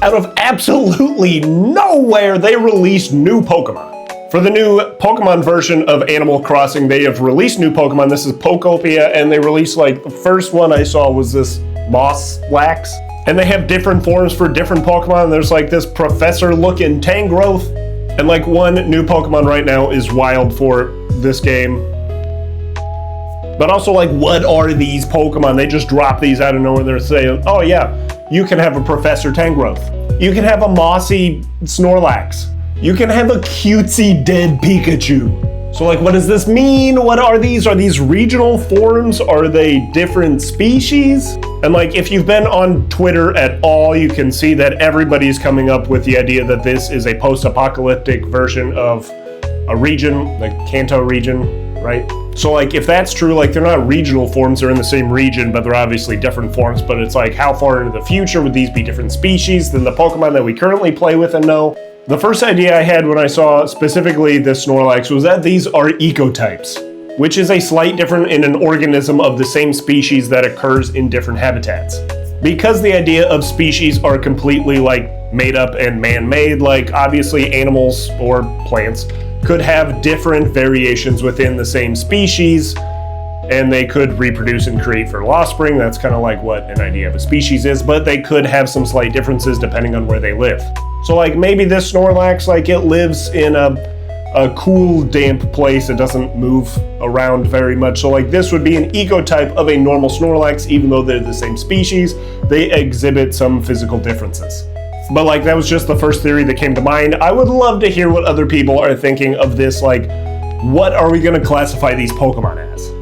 out of absolutely nowhere, they released new Pokemon. For the new Pokemon version of Animal Crossing, they have released new Pokemon. This is Pokopia, and they released, like, the first one I saw was this Moss-lax. And they have different forms for different Pokemon. There's like this professor-looking Tangrowth. And like one new Pokemon right now is wild for this game. But also, like, what are these Pokemon? They just drop these out of nowhere. They're saying, oh yeah, you can have a Professor Tangrowth. You can have a mossy Snorlax. You can have a cutesy dead Pikachu. So like, what does this mean? What are these? Are these regional forms? Are they different species? And like, if you've been on Twitter at all, you can see that everybody's coming up with the idea that this is a post-apocalyptic version of a region, the Kanto region, right? So like, if that's true, like, they're not regional forms, they're in the same region, but they're obviously different forms. But it's like, how far into the future would these be different species than the Pokemon that we currently play with and know? The first idea I had when I saw specifically this Snorlax was that these are ecotypes, which is a slight difference in an organism of the same species that occurs in different habitats. Because the idea of species are completely like made up and man-made, like obviously animals or plants could have different variations within the same species, and they could reproduce and create fertile offspring. That's kind of like what an idea of a species is, but they could have some slight differences depending on where they live. So like, maybe this Snorlax, like, it lives in a cool, damp place. It doesn't move around very much. So like, this would be an ecotype of a normal Snorlax. Even though they're the same species, they exhibit some physical differences. But like, that was just the first theory that came to mind. I would love to hear what other people are thinking of this. Like, what are we gonna classify these Pokemon as?